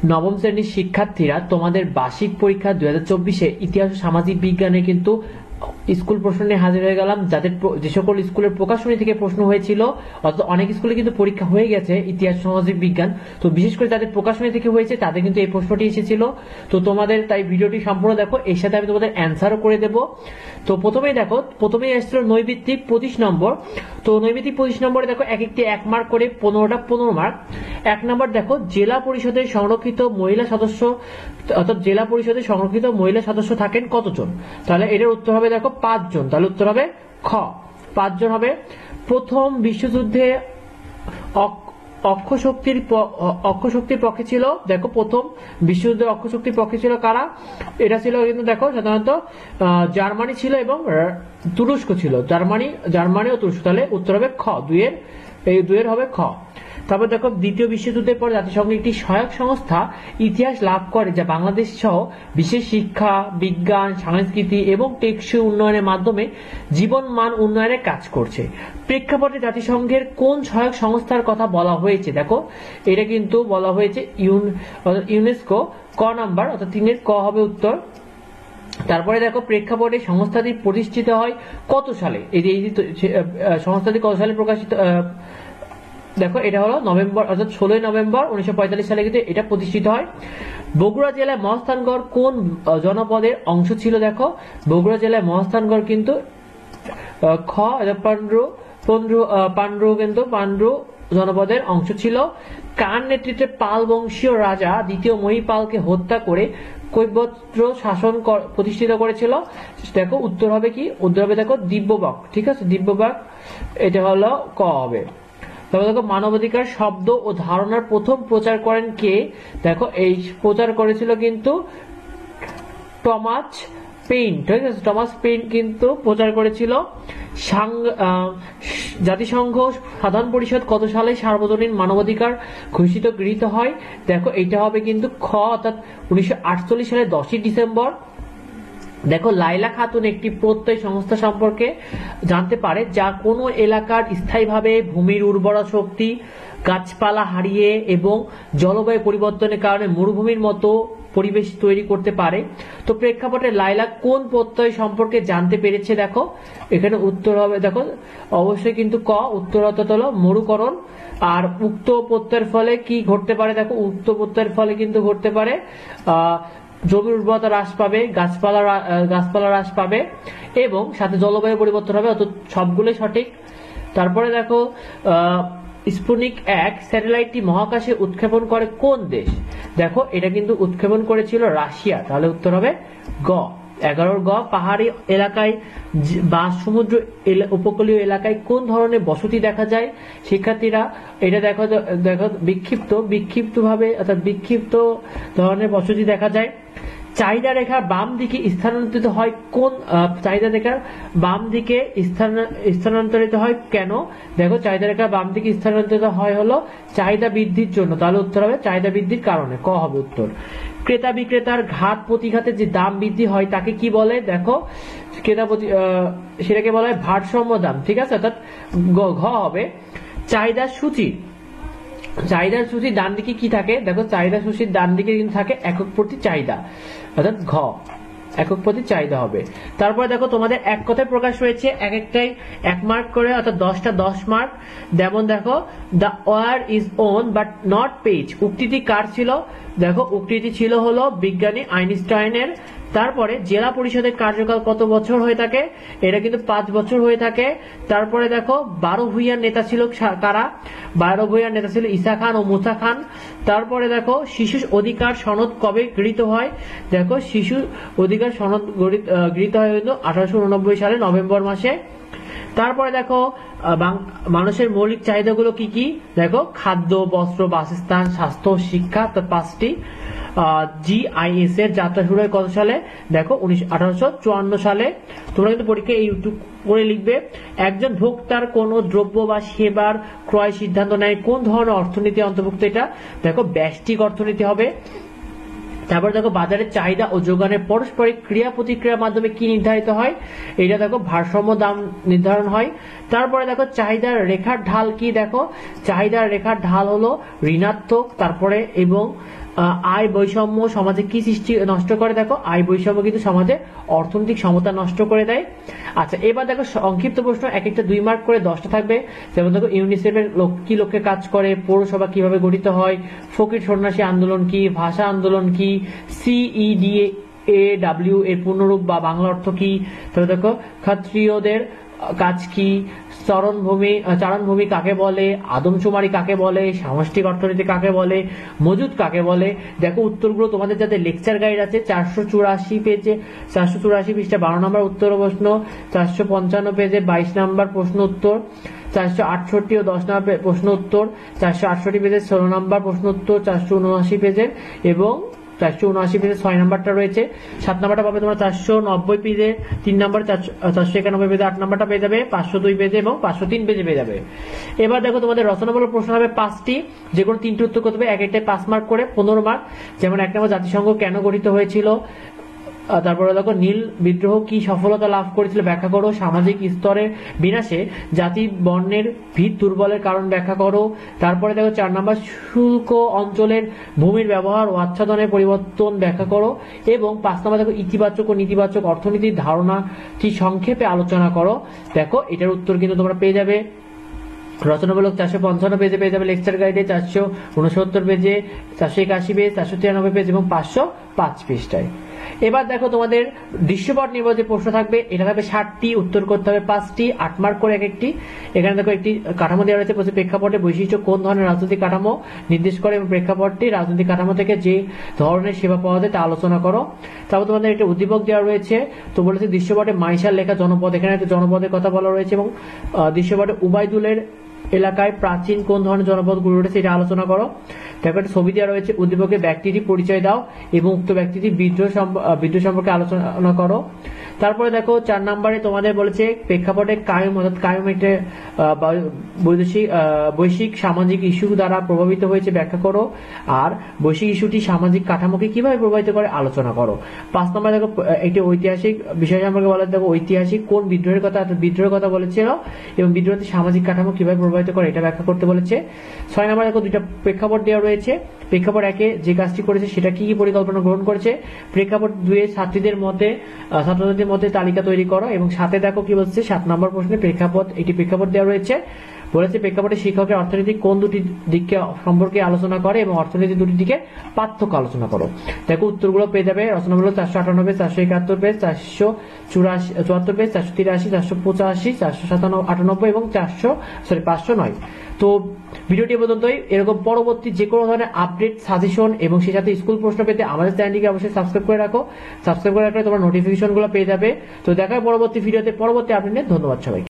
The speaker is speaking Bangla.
নবম শ্রেণীর শিক্ষার্থীরা তোমাদের বার্ষিক পরীক্ষা 2024-এ ইতিহাস ও সামাজিক বিজ্ঞানে কিন্তু স্কুল প্রশ্ন নিয়ে হাজির হয়ে গেলাম। যাদের যে সকল স্কুলের প্রকাশনী থেকে প্রশ্ন হয়েছিল, অর্থাৎ অনেক স্কুলে কিন্তু পরীক্ষা হয়ে গেছে ইতিহাস সামাজিক বিজ্ঞান, তো বিশেষ করে যাদের প্রকাশনী থেকে হয়েছে তাদের কিন্তু এই প্রশ্নটি এসেছিল। তো তোমাদের তাই ভিডিওটি সম্পূর্ণ দেখো, এর সাথে আমি তোমাদের অ্যান্সারও করে দেব। তো প্রথমেই এসেছিল নৈবিত্তিক 25 নম্বর। তো নৈবিত্তিক 25 নম্বরে দেখো একটি 1 মার্ক করে 15টা 15 মার্ক। 1 নম্বর দেখো, জেলা পরিষদের সংরক্ষিত মহিলা সদস্য, অর্থাৎ জেলা পরিষদের সংরক্ষিত মহিলা সদস্য থাকেন কতজন? তাহলে এটার উত্তর হবে দেখো 5 জন। তাহলে উত্তর হবে খ, 5 জন হবে। প্রথম বিশ্বযুদ্ধে অক্ষশক্তির পক্ষে ছিল, দেখো প্রথম বিশ্বযুদ্ধে অক্ষশক্তির পক্ষে ছিল কারা? এটা ছিল কিন্তু দেখো সাধারণত জার্মানি ছিল এবং তুরস্ক ছিল, জার্মানি ও তুরস্ক। তাহলে উত্তর হবে খ, দুইয়ের হবে খ। তারপর দেখো, দ্বিতীয় বিশ্বযুদ্ধের পর জাতিসংঘের একটি সহায়ক সংস্থা ইতিহাস লাভ করে যা বাংলাদেশ সহ বিশেষ শিক্ষা, বিজ্ঞান, সংস্কৃতি এবং টেকসই উন্নয়নের মাধ্যমে জীবন মান উন্নয়নের কাজ করছে। প্রেক্ষাপটে জাতিসংঘের কোন সহায়ক সংস্থার কথা বলা হয়েছে? দেখো এটা কিন্তু বলা হয়েছে ইউনেস্কো। ক নাম্বার, অর্থাৎ 3-এর ক হবে উত্তর। তারপরে দেখো, প্রেক্ষাপটে সংস্থাটি প্রতিষ্ঠিত হয় কত সালে? এই যে সংস্থাটি কত সালে প্রকাশিত, দেখো এটা হলো নভেম্বর, অর্থাৎ 16 নভেম্বর 1945 সালে কিন্তু এটা প্রতিষ্ঠিত হয়। বগুড়া জেলায় মহাস্থানগড় কোন জনপদের অংশ ছিল? দেখো বগুড়া জেলায় মহাস্থানগড় কিন্তু খ, পান্ডু জনপদের অংশ ছিল। কার নেতৃত্বে পাল বংশীয় রাজা দ্বিতীয় মহিপালকে হত্যা করে কৈবর্ত শাসন প্রতিষ্ঠিত করেছিল? দেখো উত্তর হবে কি? উত্তর হবে দেখো দিব্যবাক। ঠিক আছে, দিব্যবাক, এটা হলো ক হবে। তারপর দেখো, মানবাধিকার শব্দ ও ধারণার প্রথম প্রচার করেন কে? দেখো এই প্রচার করেছিল কিন্তু টমাস পেইন। ঠিক আছে, টমাস পেইন কিন্তু প্রচার করেছিল। জাতিসংঘ সাধারণ পরিষদ কত সালে সার্বজনীন মানবাধিকার গৃহীত হয়? দেখো এটা হবে কিন্তু খ, অর্থাৎ 1948 সালের 10 ডিসেম্বর। দেখো লাইলা খাতুন একটি প্রত্যয় সংস্থা সম্পর্কে জানতে পারে যা কোনো এলাকার স্থায়ীভাবে ভূমির উর্বরা শক্তি, গাছপালা হারিয়ে এবং জলবায়ু পরিবর্তনের কারণে মরুভূমির মতো পরিবেশ তৈরি করতে পারে। তো প্রেক্ষাপটে লাইলা কোন প্রত্যয় সম্পর্কে জানতে পেরেছে? দেখো এখানে উত্তর হবে দেখো অবশ্যই কিন্তু ক, উত্তর অর্থাৎ হলো মরুকরণ। আর উক্ত প্রত্যয়ের ফলে কি ঘটতে পারে? দেখো উক্ত প্রত্যয়ের ফলে কিন্তু ঘটতে পারে জমির উর্বরতা হ্রাস পাবে, গাছপালা হ্রাস পাবে এবং সাথে জলবায়ু পরিবর্তন হবে। অর্থাৎ সবগুলোই সঠিক। তারপরে দেখো, স্পুটনিক 1 স্যাটেলাইটটি মহাকাশে উৎক্ষেপণ করে কোন দেশ? দেখো এটা কিন্তু উৎক্ষেপণ করেছিল রাশিয়া। তাহলে উত্তর হবে গ, 11 গ। পাহাড়ি এলাকায় বা সমুদ্র উপকূলীয় এলাকায় কোন ধরনের বসতি দেখা যায়? শিক্ষার্থীরা এটা দেখো বিক্ষিপ্ত ভাবে, অর্থাৎ বিক্ষিপ্ত ধরনের বসতি দেখা যায়। চাহিদা রেখার বাম দিকে স্থানান্তরিত হয় কোন? চাহিদা রেখার বাম দিকে স্থানান্তরিত হয় কেন? দেখো চাহিদা রেখার বাম দিকে স্থানান্তরিত হয় হলো চাহিদা বৃদ্ধির জন্য। তাহলে উত্তর হবে চাহিদা বৃদ্ধির কারণে, ক হবে উত্তর। ক্রেতা বিক্রেতার ঘাত প্রতিঘাতে যে দাম বৃদ্ধি হয় তাকে কি বলে? দেখো সেটাকে বলা হয় ভারসাম্য দাম। ঠিক আছে, অর্থাৎ ঘ হবে। চাহিদার সূচির ডান দিকে কি থাকে? দেখো চাহিদা সূচির ডান দিকে কিন্তু থাকে একক প্রতি চাহিদা, অর্থাৎ ঘ, একক প্রতি চাহিদা হবে। তারপরে দেখো তোমাদের এক কথায় প্রকাশ হয়েছে, এক একটাই 1 মার্ক করে, অর্থাৎ 10টা 10 মার্ক। যেমন দেখো, the war is won but not peace, উক্তিটি কার ছিল? দেখো উক্তিটি ছিল হলো বিজ্ঞানী আইনস্টাইনের। তারপরে জেলা পরিষদের কার্যকাল কত বছর হয়ে থাকে? এটা কিন্তু 5 বছর হয়ে থাকে। তারপরে দেখো 12 ভূঁইয়ার নেতা ছিল কারা? 12 ভূঁইয়ার নেতা ছিল ঈসা খান ও মুসা খান। তারপরে দেখো শিশু অধিকার সনদ কবে গৃহীত হয়? দেখো শিশু অধিকার সনদ গৃহীত হয় 1889 সালে নভেম্বর মাসে। তারপরে দেখো মানুষের মৌলিক চাহিদাগুলো কি কি? দেখো খাদ্য, বস্ত্র, বাসস্থান, স্বাস্থ্য, শিক্ষা, 5টি। GIS এর যাত্রা শুরু হয় কত সালে? দেখো 1854 সালে। তোমরা কিন্তু পরীক্ষায় ইউটিউব করে লিখবে। একজন ভোক্তার কোন দ্রব্য বা সেবার ক্রয় সিদ্ধান্ত নেয় কোন ধরনের অর্থনীতি অন্তর্ভুক্ত? এটা দেখো ব্যষ্টিক অর্থনীতি হবে। তারপরে দেখো বাজারের চাহিদা ও যোগানের পারস্পরিক ক্রিয়া প্রতিক্রিয়ার মাধ্যমে কি নির্ধারিত হয়? এটা দেখো ভারসাম্য দাম নির্ধারণ হয়। তারপরে দেখো চাহিদার রেখার ঢাল কি? দেখো চাহিদার রেখার ঢাল হলো ঋণাত্মক, তারপরে এবং আয় বৈষম্য সমাজে কি সৃষ্টি নষ্ট করে? দেখো আয় বৈষম্য কিন্তু সমাজে অর্থনৈতিক সমতা নষ্ট করে দেয়। আচ্ছা এবার দেখো সংক্ষিপ্ত প্রশ্ন, এক একটা 2 মার্ক করে 10টা থাকবে। যেমন দেখো ইউনিসেফের কি লক্ষ্যে কাজ করে, পৌরসভা কিভাবে গঠিত হয়, ফকির সন্ন্যাসী আন্দোলন কি, ভাষা আন্দোলন কি, CEDAW এর পূর্ণরূপ বা বাংলা অর্থ কি, তবে দেখো ক্ষত্রিয়দের কাজ কি, চারণভূমি কাকে বলে, আদমশুমারি কাকে বলে, সামষ্টিক অর্থনীতি কাকে বলে, মজুদ কাকে বলে। দেখো উত্তরগুলো তোমাদের যাতে লেকচার গাইড আছে 484 পেজে 484 পৃষ্ঠা 12 নম্বর উত্তর প্রশ্ন, 455 পেজে 22 নম্বর প্রশ্ন উত্তর, 468 ও 10 নম্বর প্রশ্ন উত্তর, 468 পেজের 16 নম্বর প্রশ্ন উত্তর, 479 পেজের এবং 479 পেজে 6 নাম্বারটা রয়েছে। 7 নাম্বারটা পাবে তোমরা 490 পেজে 3 নাম্বার, 491 পেজে 8 নাম্বারটা পেয়ে যাবে, 502 পেজে এবং 503 পেজে পেয়ে যাবে। এবার দেখো তোমাদের রচনামূলক প্রশ্ন হবে 5টি, যে কোনো 3টি উত্তর করতে হবে, এক একটাই 5 মার্ক করে 15 মার্ক। যেমন 1 নম্বর জাতিসংঘ কেন গঠিত হয়েছিল, তারপরে দেখো নীল বিদ্রোহ কি সফলতা লাভ করেছিল ব্যাখ্যা করো, সামাজিক স্তরের বিনাশে জাতি বর্ণের ভিত দুর্বলের কারণ ব্যাখ্যা করো। তারপরে দেখো 4 নম্বর শুল্ক অঞ্চলের ভূমির ব্যবহার ও আচ্ছাদনের পরিবর্তন ব্যাখ্যা করো এবং 5 নম্বর দেখো ইতিবাচক ও নেতিবাচক অর্থনীতির ধারণাটি সংক্ষেপে আলোচনা করো। দেখো এটার উত্তর কিন্তু তোমরা পেয়ে যাবে রচনামূলক 455 পেজে পেয়ে যাবে, লেকচার গাইডে 469 পেজে, 481 পেজ, 493 পেজ এবং 505 পৃষ্ঠায়। এবার দেখো তোমাদের দৃশ্যপট নির্ভর যে প্রশ্ন থাকবে, এটা থাকবে 60টি, উত্তর করতে হবে 5টি, 8 মার্ক করে এক একটি। এখানে দেখো একটি কাঠামো দেওয়া রয়েছে, প্রেক্ষাপটে বৈশিষ্ট্য কোন ধরনের রাজনৈতিক কাঠামো নির্দেশ করে এবং প্রেক্ষাপটটি রাজনৈতিক কাঠামো থেকে যে ধরনের সেবা পাওয়া যায় তা আলোচনা করো। তারপর তোমাদের একটা উদ্দীপক দেওয়া রয়েছে, তো বলেছে দৃশ্যপটে মাইশার লেখা জনপদ, এখানে একটা জনপদের কথা বলা রয়েছে এবং দৃশ্যপটে উবাইদুলের এলাকায় প্রাচীন কোন ধরনের জনপদ গড়ে উঠেছে এটা আলোচনা করো। তারপর একটা ছবি দেওয়া রয়েছে, উদ্দীপকে ব্যক্তিটির পরিচয় দাও এবং উক্ত ব্যক্তিটির বিদ্রোহ সম্পর্কে আলোচনা করো। তারপরে দেখো 4 নম্বরে তোমাদের বলেছে প্রেক্ষাপটে কায়ম, অর্থাৎ কায়ম একটা বৈশ্বিক সামাজিক ইস্যু দ্বারা প্রভাবিত হয়েছে ব্যাখ্যা করো, আর বৈশ্বিক ইস্যুটি সামাজিক কাঠামোকে কিভাবে প্রভাবিত করে আলোচনা করো। 5 নম্বরে দেখো একটি ঐতিহাসিক বিষয় সম্পর্কে বলা, দেখো ঐতিহাসিক কোন বিদ্রোহের কথা বলেছিল এবং বিদ্রোহটি সামাজিক কাঠামো কিভাবে প্রভাবিত করে এটা ব্যাখ্যা করতে বলেছে। 6 নম্বরে দেখো 2টা প্রেক্ষাপট দেওয়া রয়েছে, প্রেক্ষাপট 1-এ যে কাজটি করেছে সেটা কি কি পরিকল্পনা গ্রহণ করেছে, প্রেক্ষাপট 2-এ ছাত্রদের মধ্যে তালিকা তৈরি করো এবং 7-এ দেখো কি বলছে 7 নম্বর প্রশ্নে একটি প্রেক্ষাপট দেওয়া রয়েছে, বলেছে প্রেক্ষাপটে শিক্ষকের অর্থনীতি কোন দুটি দিককে সম্পর্কে আলোচনা করে এবং অর্থনীতি দুটি দিকে পার্থক্য আলোচনা করো। দেখো উত্তরগুলো পেয়ে যাবে রচনামূলক 498 471 পেজ, 474 পেজ, 483, 485, 498 এবং 509। তো ভিডিওটি পর্যন্তই। এরকম পরবর্তী যে কোনো ধরনের আপডেট, সাজেশন এবং সেই সাথে স্কুল প্রশ্ন পেতে আমাদের চ্যানেলটিকে অবশ্যই সাবস্ক্রাইব করে রাখো। সাবস্ক্রাইব করে রাখলে তোমার নোটিফিকেশনগুলো পেয়ে যাবে। তো দেখা হয় পরবর্তী ভিডিওতে, পরবর্তী আপডেটে। ধন্যবাদ সবাই।